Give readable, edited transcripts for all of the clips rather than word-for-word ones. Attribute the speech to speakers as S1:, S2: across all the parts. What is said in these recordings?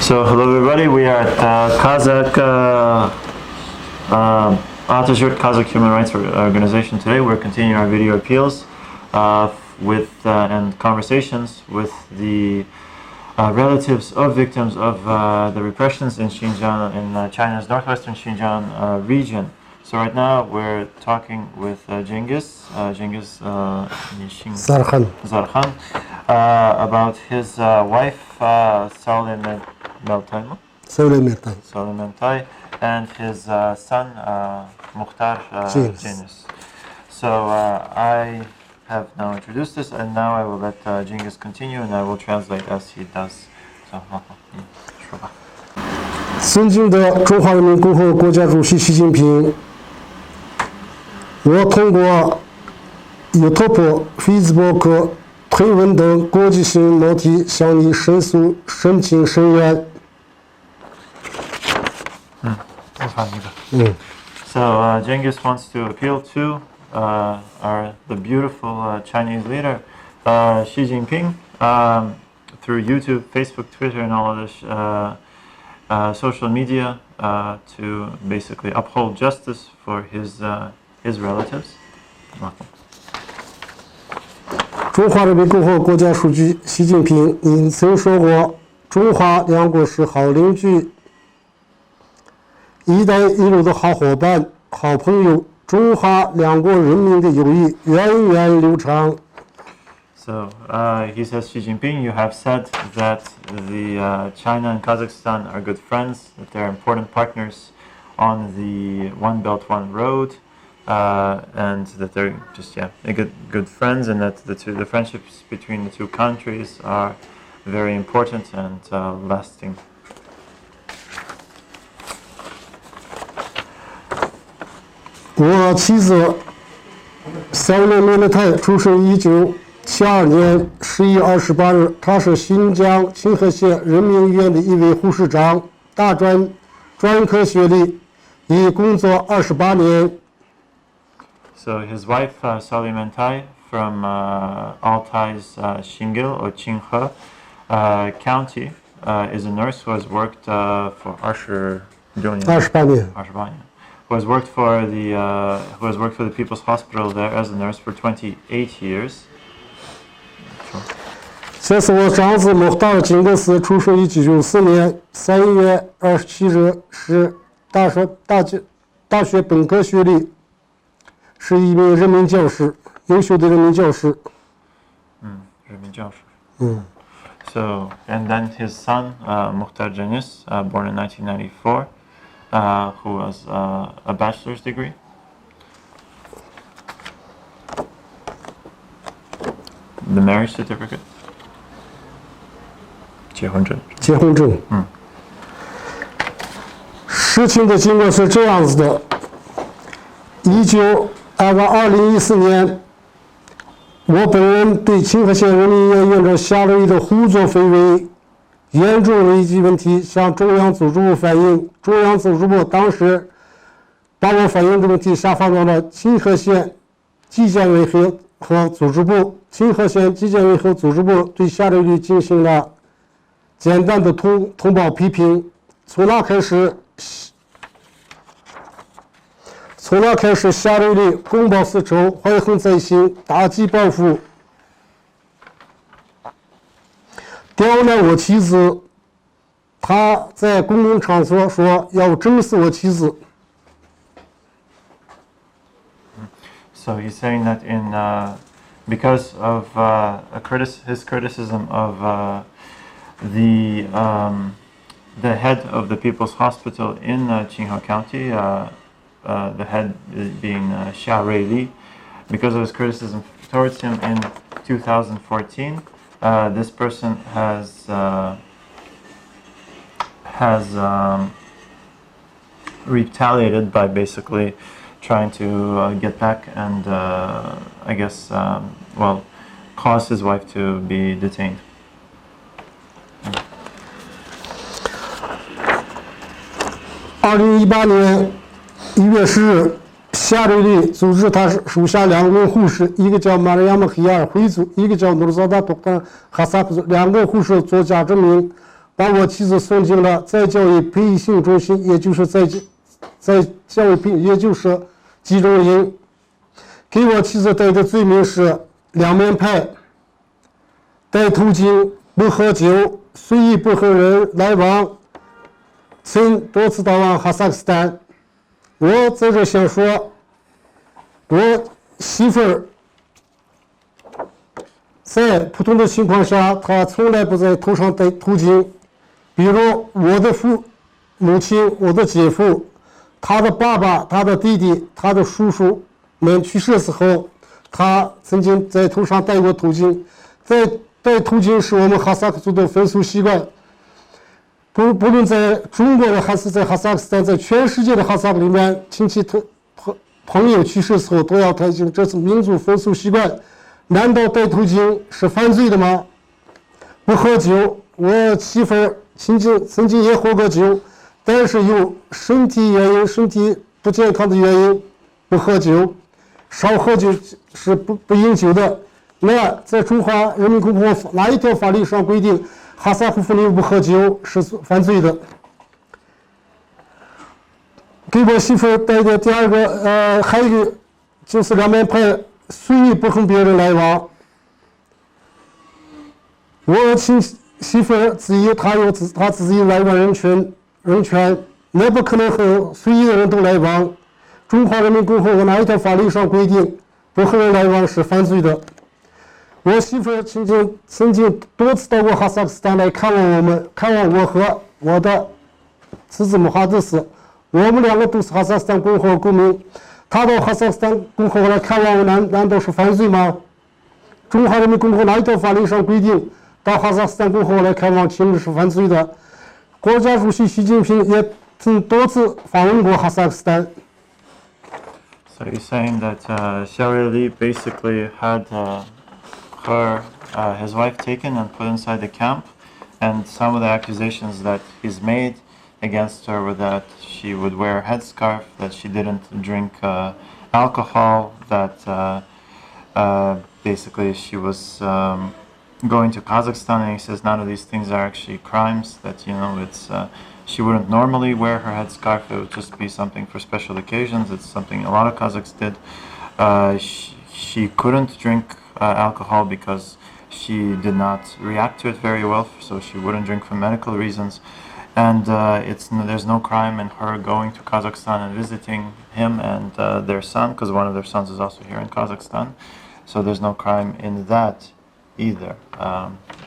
S1: So hello everybody, we are at Kazakh Atajurt Kazakh Human Rights Organization today. We're continuing our video appeals and conversations with the relatives of victims of the repressions in Xinjiang, in China's northwestern Xinjiang region. So right now we're talking with Zarkhan about his wife Saulementai and his son Mukhtar Cengiz. So I have now introduced this, and now I will let Cengiz continue, and I will translate as he does. So,
S2: 尊敬的中华人民共和国国家主席习近平，我通过 YouTube、Facebook、推文等国际新闻媒体向你申请声援。
S1: So Cengiz wants to appeal to the beautiful Chinese leader Xi Jinping through YouTube, Facebook, Twitter, and all of this social media to basically uphold justice for his relatives.
S2: 中华人民共和国国家主席习近平，您曾说过，中华两国是好邻居，一带一路的好伙伴、好朋友，中华两国人民的友谊源远流长。
S1: So he says, Xi Jinping, you have said that the China and Kazakhstan are good friends, that they're important partners on the One Belt, One Road, and that they're just good friends, and that the friendships between the two countries are very important and lasting.
S2: 我妻子Saulementai出生1972年11月28日，她是新疆清河县人民医院的一位护士长，大专科学历，已工作28年。
S1: So his wife Saulementai from Altai's Shingil or Qinghe County is a nurse who has worked for 28年。 Who has worked for the People's Hospital there as a nurse for 28 years.
S2: 这是我长子穆塔尔金格斯，出生于1994年3月27日，是大学本科学历，是一名人民教师，优秀的人民教师。
S1: 人民教师。So and then his son Mukhtar Cengiz, born in 1994. Who has a bachelor's degree. The marriage certificate. 结婚证。事情的经过是这样子的：2014年，我本人对清河县人民医院院长夏乐义的胡作非为。 严重危机问题向中央组织部反映，中央组织部当时把我反映的问题下放到了清河县纪检委和组织部。清河县纪检委和组织部对夏乐义进行了简单的通报批评。从那开始，夏乐义公报私仇，怀恨在心，打击报复。 刁难我妻子，他在公共场所说要整死我妻子。So he's saying that because of his criticism of the head of the People's Hospital in Qinghe County, the head being Xia Ruili, because of his criticism towards him in 2014. This person has retaliated by basically trying to get back and I guess cause his wife to be detained.
S2: 2018年1月10日。 夏瑞丽组织他属下2名护士，一个叫马里亚姆·黑尔回族，一个叫努尔扎达·多克哈萨普，2个护士作假证明，把我妻子送进了再教育培训中心，也就是在教育兵，也就是集中营。给我妻子戴的罪名是两面派、带头巾、不喝酒、随意不和人来往，曾多次到往哈萨克斯坦。我在这想说，我媳妇儿在普通的情况下，她从来不在头上戴头巾。比如我的母亲、我的姐夫、他的爸爸、他的弟弟、他的叔叔们去世的时候，他曾经在头上戴过头巾。戴头巾是我们哈萨克族的风俗习惯，不论在中国的还是在哈萨克斯坦，在全世界的哈萨克里面，亲戚朋友去世的时候都要戴巾，这是民族风俗习惯。难道戴头巾是犯罪的吗？不喝酒，我媳妇儿曾经也喝过酒，但是有身体原因、身体不健康的原因不喝酒，少喝酒是不饮酒的。那在中华人民共和国哪一条法律上规定哈萨克妇女不喝酒是犯罪的？给我媳妇带的第二个还有一个就是两面派，随意不和别人来往。我亲媳妇自己，她有她自己来往人权，那不可能和随意的人都来往。中华人民共和国哪一条法律上规定不和人来往是犯罪的？我媳妇曾经多次到过哈萨克斯坦来看望我和我的侄子穆哈德斯，我们两个都是哈萨克斯坦共和国公民。他到哈萨克斯坦共和国来看望我，难道是犯罪吗？中华人民共和国哪一条法律上规定到哈萨克斯坦共和国来看望亲人是犯罪的？国家主席习近平也曾多次访问过哈萨克斯坦。
S3: So you're saying that Xiao Li basically had his wife taken and put inside the camp, and some of the accusations that he's made against her were that she would wear a headscarf, that she didn't drink alcohol, that basically she was going to Kazakhstan, and he says none of these things are actually crimes, that it's she wouldn't normally wear her headscarf, it would just be something for special occasions. It's something a lot of Kazakhs did. She couldn't drink alcohol because she did not react to it very well, so she wouldn't drink for medical reasons. And there's no crime in her going to Kazakhstan and visiting him and their son, because one of their sons is also here in Kazakhstan. So there's no crime in that either.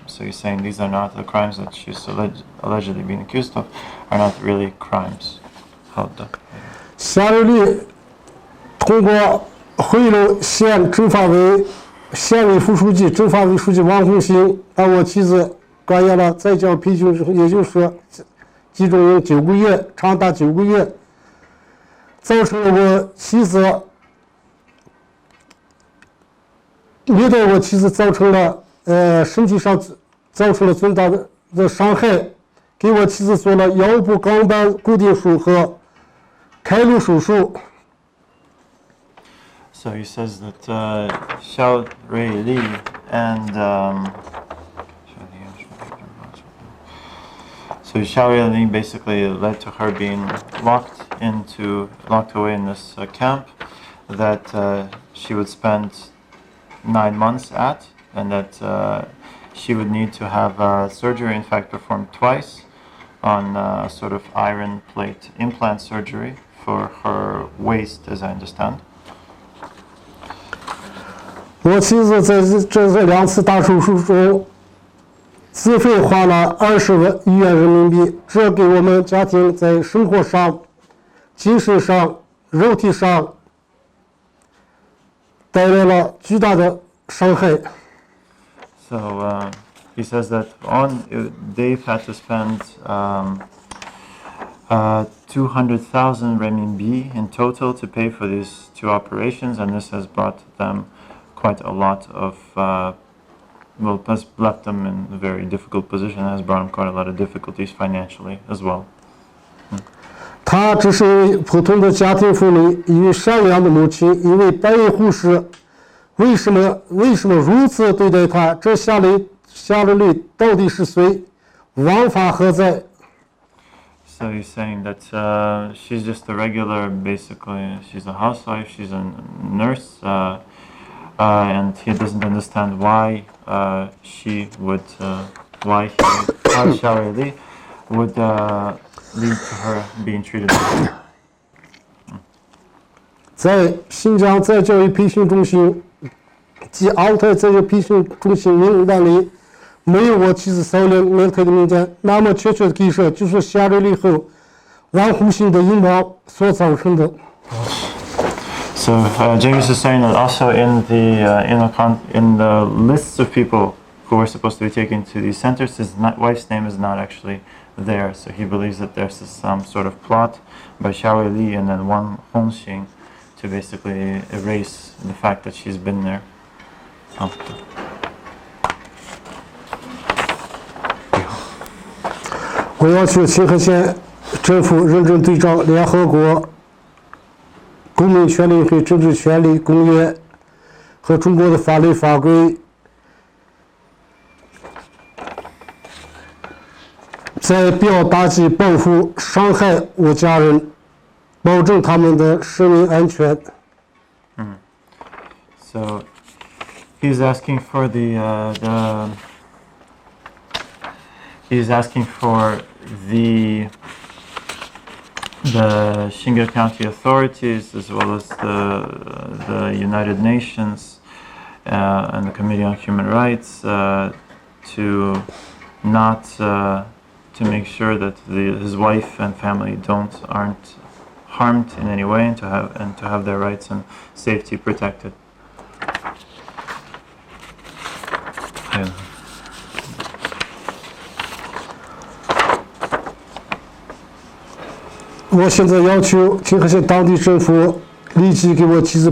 S3: So you're saying these are not the crimes that she's allegedly being accused of, are not really crimes.
S2: 夏日里通过贿赂县政法委县委副书记、政法委书记王红星，把我妻子关押了在教培训之后，也就是说集中营9个月，长达9个月，造成了我妻子虐待我妻子，造成了身体上造成了重大的伤害，给我妻子做了腰部钢板固定术和开颅手术。
S3: So he says that Xiao Li and so Xiao Li basically led to her being locked away in this camp that she would spend 9 months at, and that she would need to have surgery, in fact performed twice, on sort of iron plate implant surgery for her waist, as I understand.
S2: 我妻子在这2次大手术中自费花了20万亿元人民币，这给我们家庭在生活上、精神上、肉体上带来了巨大的伤害。
S3: So he says that they've had to spend 200,000 renminbi in total to pay for these 2 operations, and this has brought them quite a lot of has left them in a very difficult position, has brought them quite a lot of difficulties financially as well.
S2: 她只是一位普通的家庭妇女，一位善良的母亲，一位白衣护士。为什么如此对待她？这下人里到底是谁？
S1: 王法何在？
S3: So he's saying that she's just a regular, basically, she's a housewife, she's a nurse, and he doesn't understand why she would, why Shari would lead to her being treated like that.
S1: 在新疆再教育培训中心及奥特再教育培训中心名单里没有我妻子少年梅特的名单，那么确切的可以说就是下来了以后玩护性的阴谋所造成的。
S3: So James is saying that also in the lists of people who are supposed to be taken to these centers, his wife's name is not actually there. So he believes that there's some sort of plot by Xiao Li and then one Hongxing to basically erase the fact that she's been there. Oh.
S1: 我要求清河县政府认真对照联合国公民权利和政治权利公约和中国的法律法规，在不要打击、报复、伤害我家人，保证他们的生命安全。
S3: So he's asking for he's asking for the Shinga County authorities as well as the United Nations and the Committee on Human Rights to not to make sure that his wife and family aren't harmed in any way and to have their rights and safety protected.
S1: 我现在要求清河县当地政府立即给我妻子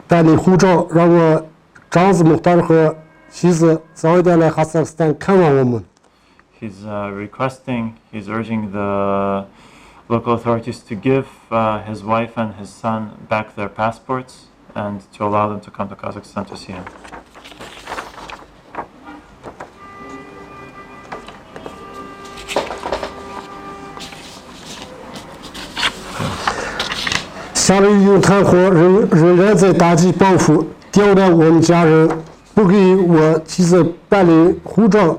S1: 办理护照，让我长子穆塔尔和妻子早一点来哈萨克斯坦看望我们。
S3: He's he's urging the local authorities to give his wife and his son back their passports and to allow them to come to Kazakhstan to see him. 下了一用炭火，仍然在打击报复，刁难我们家人，不给我妻子办理护照，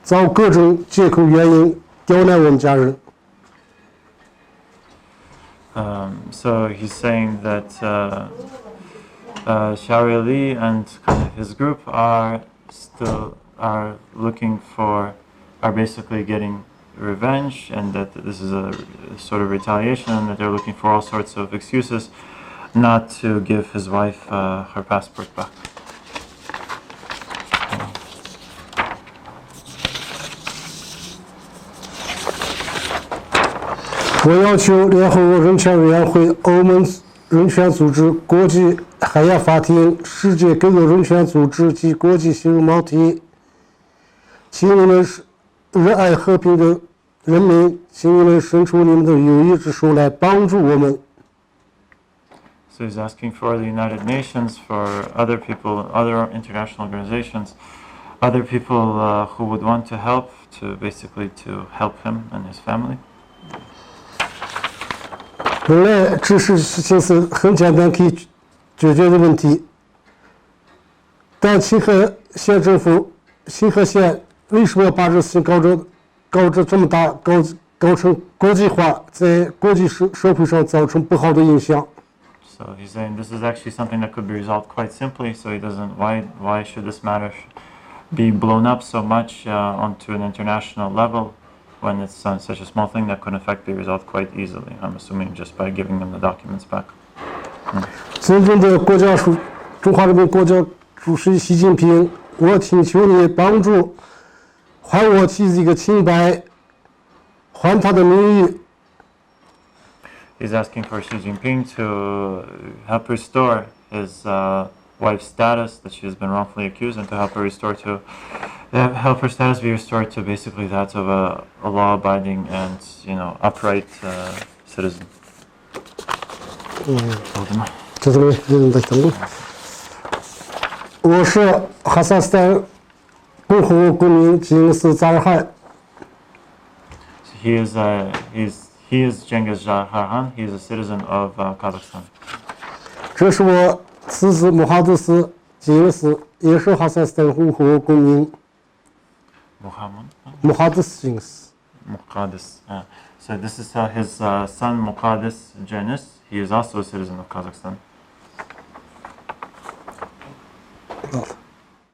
S3: 找各种借口原因刁难我们家人。 So he's saying that Xiao Li and his group are basically getting revenge, and that this is a sort of retaliation, and that they're looking for all sorts of excuses not to give his wife her passport back. 我要求联合国人权委员会、欧盟人权组织、国际海洋法庭、世界各个人权组织及国际新闻媒体，请你们热爱和平的人民，请你们伸出你们的友谊之手来帮助我们。 So he's asking for the United Nations, for other people, other international organizations, other people who would want to help, to help him and his family. 本来这事情是很简单可以解决的问题，但清河县政府、清河县为什么要把这事情搞得这么大，搞成国际化，在国际社会上造成不好的影响？ So he's saying this is actually something that could be resolved quite simply. So he doesn't. Why should this matter be blown up so much onto an international level when it's such a small thing that could in fact be resolved quite easily? I'm assuming just by giving them the documents back. 尊敬的中华人民国家主席习近平，我请求你帮助还我妻子一个清白，还她的名誉。 He's asking for Xi Jinping to help restore his wife's status that she has been wrongfully accused, and to help her help her status be restored to basically that of a law-abiding and upright citizen. 我是哈萨克斯坦共和国公民吉恩斯扎尔汗。he is Cengiz Khan. He is a citizen of Kazakhstan.
S1: 这是我侄子穆哈迪斯金斯，也是哈萨斯坦共和国公民。穆哈迪斯金斯。
S3: Muqaddis. So this is his son Muqaddis Janis. He is also a citizen of Kazakhstan.